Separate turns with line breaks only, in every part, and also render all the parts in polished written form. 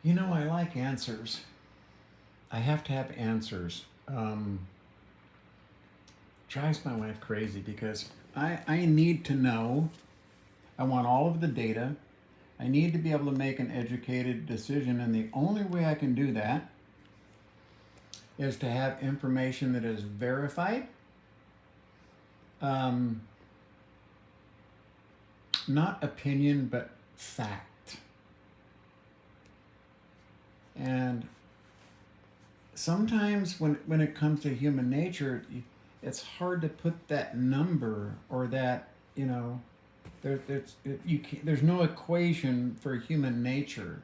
I like answers. I have to have answers. Drives my wife crazy because I need to know. I want all of the data. I need to be able to make an educated decision, and the only way I can do that is to have information that is verified, um, not opinion, but fact. And sometimes when it comes to human nature, it's hard to put that number or that, there's no equation for human nature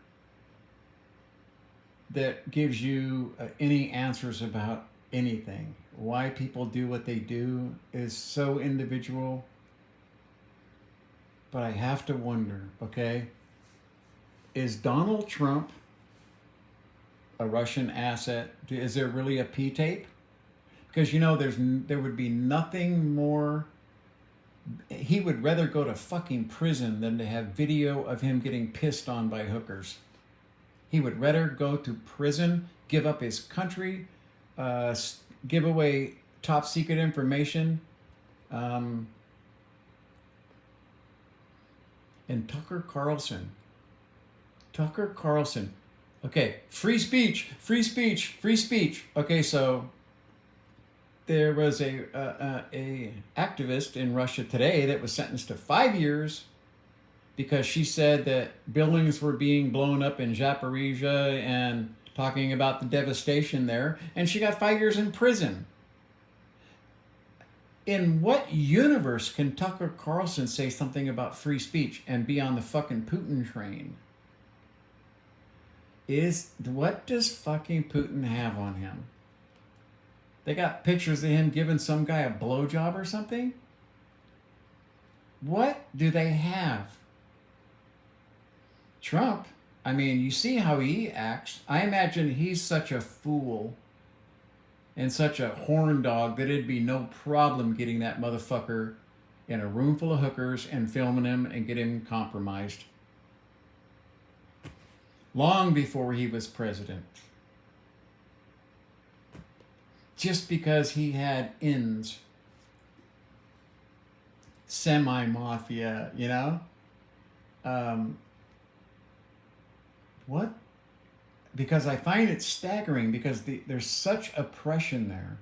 that gives you any answers about anything. Why people do what they do is so individual. But I have to wonder, okay, is Donald Trump a Russian asset? Is there really a P tape? Because there would be nothing more. He would rather go to fucking prison than to have video of him getting pissed on by hookers. He would rather go to prison, give up his country, give away top secret information. And Tucker Carlson. Okay, free speech, free speech, free speech. Okay, so there was a activist in Russia today that was sentenced to 5 years because she said that buildings were being blown up in Zaporizhia and talking about the devastation there, and she got 5 years in prison. In what universe can Tucker Carlson say something about free speech and be on the fucking Putin train? What does fucking Putin have on him? They got pictures of him giving some guy a blowjob or something? What do they have? Trump, I mean, you see how he acts. I imagine he's such a fool and such a horn dog that it'd be no problem getting that motherfucker in a room full of hookers and filming him and get him compromised. Long before he was president. Just because he had ins. Semi-mafia, What? Because I find it staggering because there's such oppression there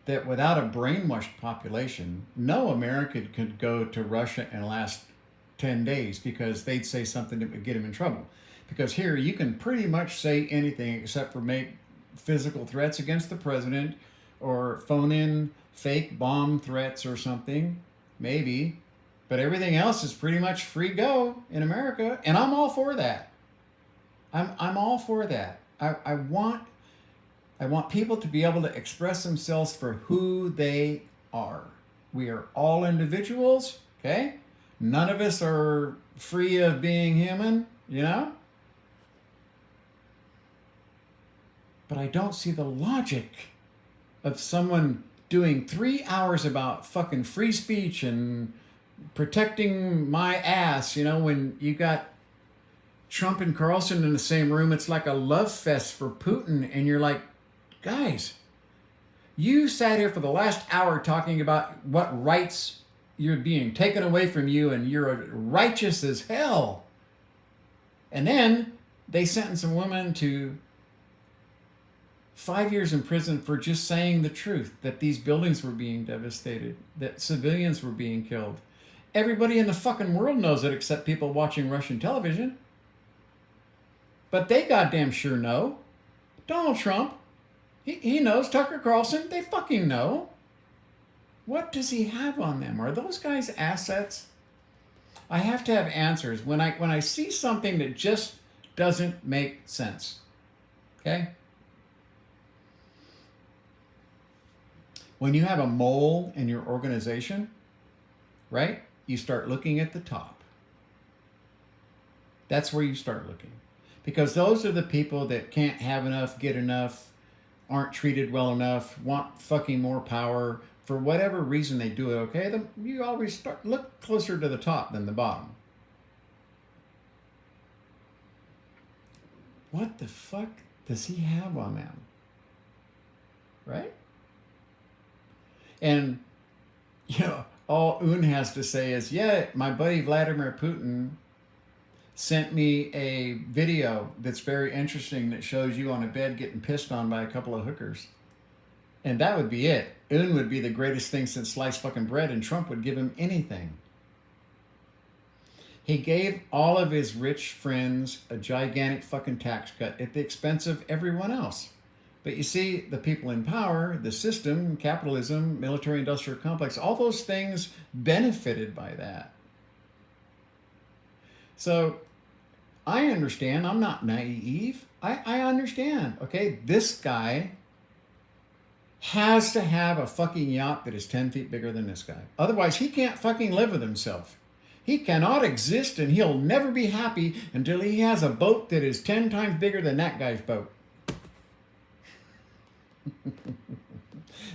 that without a brainwashed population, no American could go to Russia and last 10 days because they'd say something that would get him in trouble. Because here you can pretty much say anything except for make physical threats against the president or phone in fake bomb threats or something, maybe. But everything else is pretty much free go in America, and I'm all for that. I'm all for that. I want people to be able to express themselves for who they are. We are all individuals, okay? None of us are free of being human, But I don't see the logic of someone doing 3 hours about fucking free speech and protecting my ass, when you got Trump and Carlson in the same room. It's like a love fest for Putin. And you're like, guys, you sat here for the last hour talking about what rights you're being taken away from you and you're righteous as hell. And then they sentence a woman to 5 years in prison for just saying the truth, that these buildings were being devastated, that civilians were being killed. Everybody in the fucking world knows it except people watching Russian television. But they goddamn sure know. Donald Trump, he knows. Tucker Carlson, they fucking know. What does he have on them? Are those guys assets? I have to have answers when I see something that just doesn't make sense. Okay? When you have a mole in your organization, right? You start looking at the top. That's where you start looking. Because those are the people that can't have enough, get enough, aren't treated well enough, want fucking more power. For whatever reason they do it, okay? You always look closer to the top than the bottom. what the fuck does he have on them? Right? And, all Un has to say is, yeah, my buddy Vladimir Putin sent me a video that's very interesting that shows you on a bed getting pissed on by a couple of hookers. And that would be it. Un would be the greatest thing since sliced fucking bread, and Trump would give him anything. He gave all of his rich friends a gigantic fucking tax cut at the expense of everyone else. But you see, the people in power, the system, capitalism, military-industrial complex, all those things benefited by that. So I understand. I'm not naive. I understand. Okay, this guy has to have a fucking yacht that is 10 feet bigger than this guy. Otherwise, he can't fucking live with himself. He cannot exist, and he'll never be happy until he has a boat that is 10 times bigger than that guy's boat.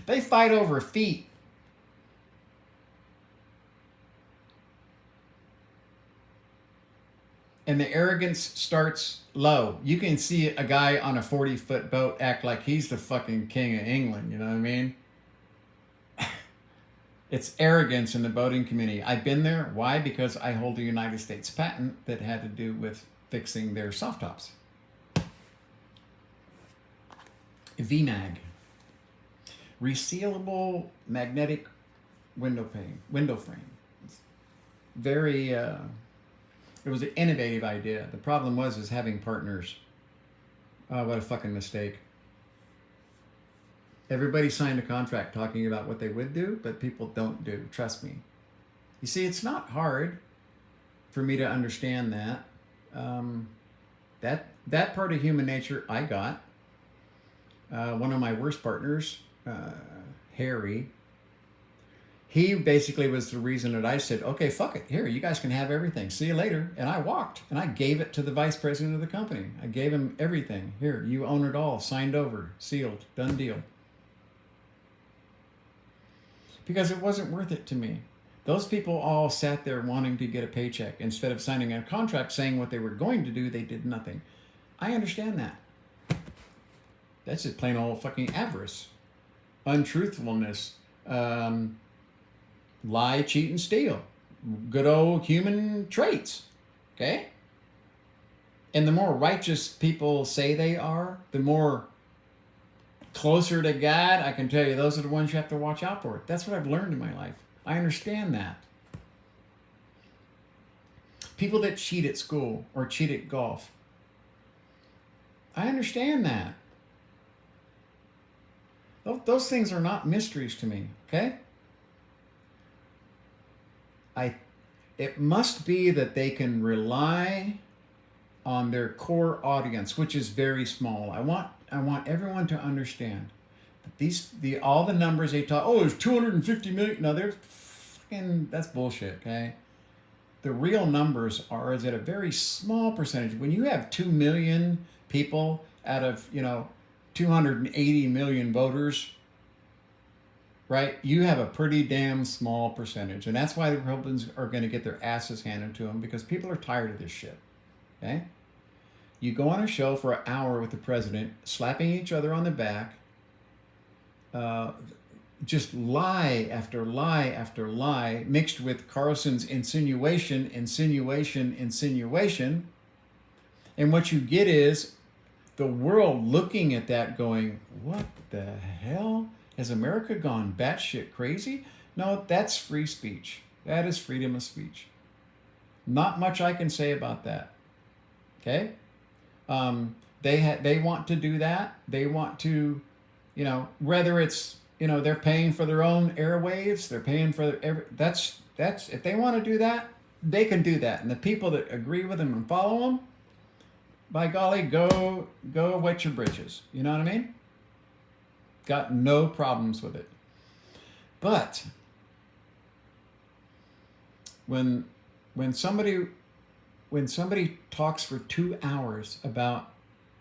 They fight over feet. And the arrogance starts low. You can see a guy on a 40-foot boat act like he's the fucking king of England, you know what I mean? It's arrogance in the boating community. I've been there. Why? Because I hold a United States patent that had to do with fixing their soft tops. VMAG. Resealable magnetic window frame. It's very, it was an innovative idea. The problem was having partners. Oh, what a fucking mistake. Everybody signed a contract talking about what they would do, but people don't do. Trust me. You see, it's not hard for me to understand that. That part of human nature I got. One of my worst partners, Harry, he basically was the reason that I said, okay, fuck it. Here, you guys can have everything. See you later. And I walked, and I gave it to the vice president of the company. I gave him everything. Here, you own it all. Signed over. Sealed. Done deal. Because it wasn't worth it to me. Those people all sat there wanting to get a paycheck. Instead of signing a contract saying what they were going to do, they did nothing. I understand that. That's just plain old fucking avarice. Untruthfulness. Lie, cheat, and steal. Good old human traits. Okay? And the more righteous people say they are, the more closer to God, I can tell you, those are the ones you have to watch out for. That's what I've learned in my life. I understand that. People that cheat at school or cheat at golf. I understand that. Those things are not mysteries to me, okay? It must be that they can rely on their core audience, which is very small. I want everyone to understand that all the numbers they talk, there's 250 million. No, they're fucking, that's bullshit, okay? The real numbers is at a very small percentage. When you have 2 million people out of, 280 million voters, right? You have a pretty damn small percentage. And that's why the Republicans are going to get their asses handed to them, because people are tired of this shit, okay? You go on a show for an hour with the president, slapping each other on the back, just lie after lie after lie, mixed with Carlson's insinuation. And what you get is the world looking at that going, what the hell? Has America gone batshit crazy? No, that's free speech. That is freedom of speech. Not much I can say about that. Okay? They want to do that. They want to, whether it's, they're paying for their own airwaves, they're paying for that's if they want to do that, they can do that. And the people that agree with them and follow them, by golly, go wet your britches. You know what I mean? Got no problems with it. But when somebody talks for 2 hours about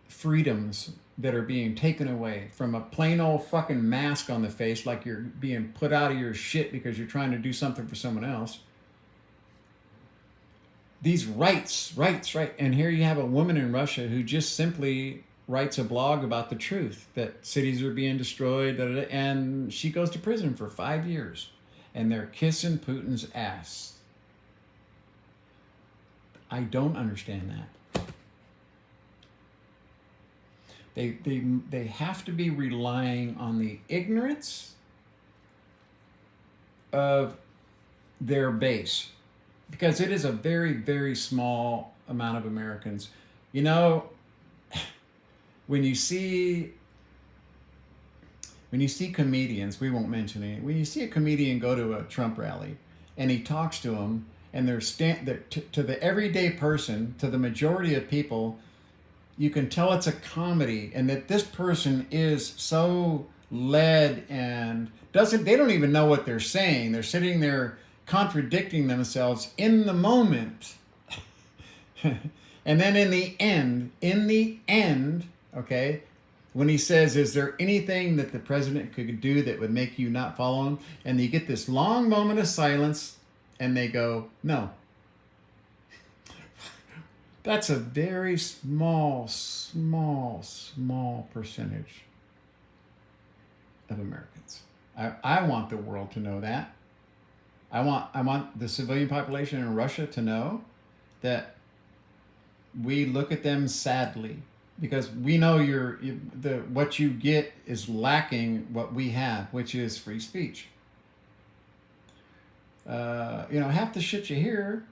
freedoms that are being taken away from a plain old fucking mask on the face, like you're being put out of your shit because you're trying to do something for someone else, these rights, right. And here you have a woman in Russia who just simply writes a blog about the truth that cities are being destroyed, and she goes to prison for 5 years, and they're kissing Putin's ass. I don't understand that. They have to be relying on the ignorance of their base, because it is a very, very small amount of Americans. You know, when you see comedians, we won't mention any. When you see a comedian go to a Trump rally and he talks to them, and they're to the everyday person, to the majority of people, you can tell it's a comedy, and that this person is so led and they don't even know what they're saying. They're sitting there contradicting themselves in the moment. And then in the end, okay, when he says, is there anything that the president could do that would make you not follow him? And you get this long moment of silence, and they go, no. That's a very small percentage of Americans. I want the world to know that. I want the civilian population in Russia to know that we look at them sadly, because we know what you get is lacking what we have, which is free speech. Half the shit you hear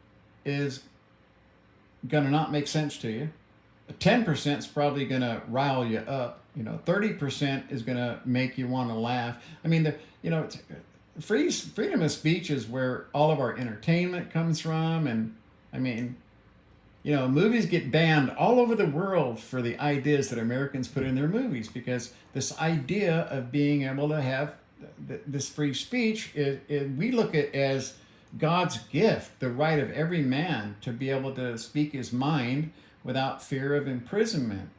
is gonna not make sense to you. 10% is probably gonna rile you up. 30% is gonna make you want to laugh. I mean, freedom of speech is where all of our entertainment comes from, and I mean, movies get banned all over the world for the ideas that Americans put in their movies, because this idea of being able to have this free speech we look at as God's gift, the right of every man to be able to speak his mind without fear of imprisonment.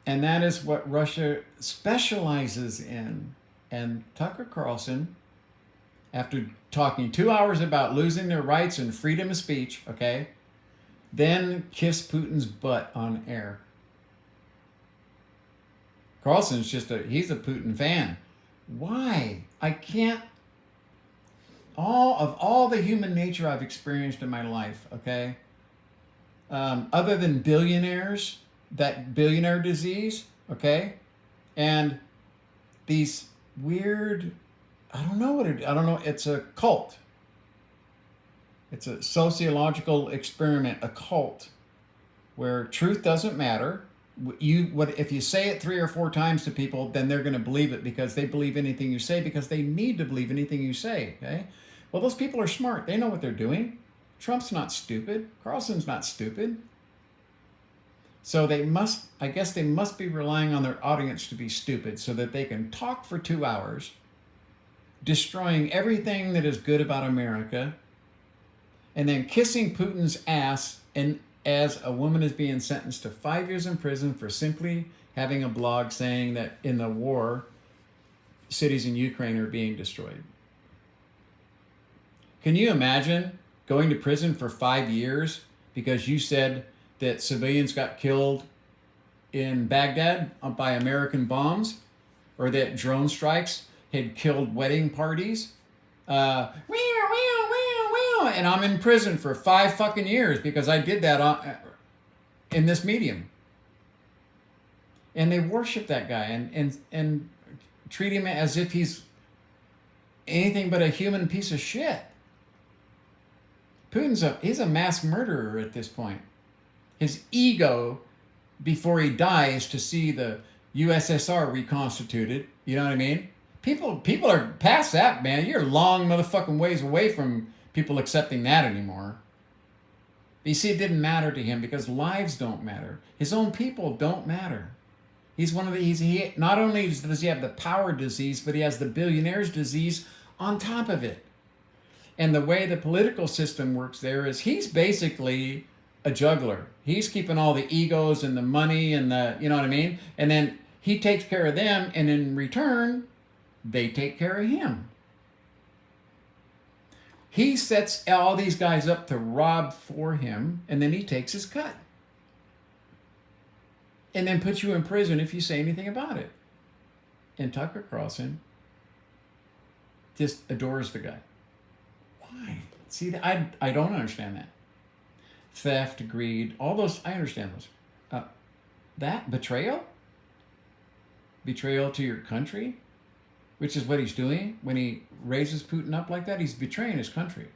And that is what Russia specializes in. And Tucker Carlson, after talking 2 hours about losing their rights and freedom of speech, okay, then kissed Putin's butt on air. Carlson's he's a Putin fan. Why? I can't, all the human nature I've experienced in my life, okay, other than billionaires, that billionaire disease, okay, and these weird, I don't know, it's a cult. It's a sociological experiment, a cult, where truth doesn't matter. If you say it 3 or 4 times to people, then they're going to believe it, because they believe anything you say, because they need to believe anything you say, okay? Well, those people are smart. They know what they're doing. Trump's not stupid. Carlson's not stupid. So they must be relying on their audience to be stupid, so that they can talk for 2 hours, destroying everything that is good about America, and then kissing Putin's ass, and as a woman is being sentenced to 5 years in prison for simply having a blog saying that in the war, cities in Ukraine are being destroyed. Can you imagine going to prison for 5 years because you said that civilians got killed in Baghdad by American bombs, or that drone strikes had killed wedding parties? And I'm in prison for 5 fucking years because I did that in this medium. And they worship that guy and treat him as if he's anything but a human piece of shit. He's a mass murderer at this point. His ego, before he dies, to see the USSR reconstituted, you know what I mean? People are past that, man. You're a long motherfucking ways away from people accepting that anymore. But you see, it didn't matter to him because lives don't matter. His own people don't matter. He's one of he not only does he have the power disease, but he has the billionaires disease on top of it. And the way the political system works there is he's basically a juggler. He's keeping all the egos and the money and you know what I mean? And then he takes care of them, and in return, they take care of him. He sets all these guys up to rob for him, and then he takes his cut. And then puts you in prison if you say anything about it. And Tucker Carlson just adores the guy. Why? See, I don't understand that. Theft, greed, all those, I understand those. That betrayal? Betrayal to your country? Which is what he's doing when he raises Putin up like that. He's betraying his country.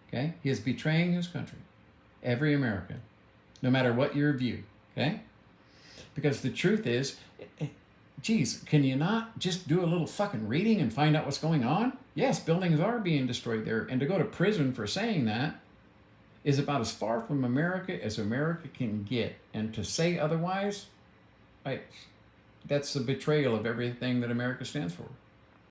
Okay? He is betraying his country. Every American. No matter what your view. Okay? Because the truth is, geez, can you not just do a little fucking reading and find out what's going on? Yes, buildings are being destroyed there. And to go to prison for saying that is about as far from America as America can get. And to say otherwise, that's a betrayal of everything that America stands for.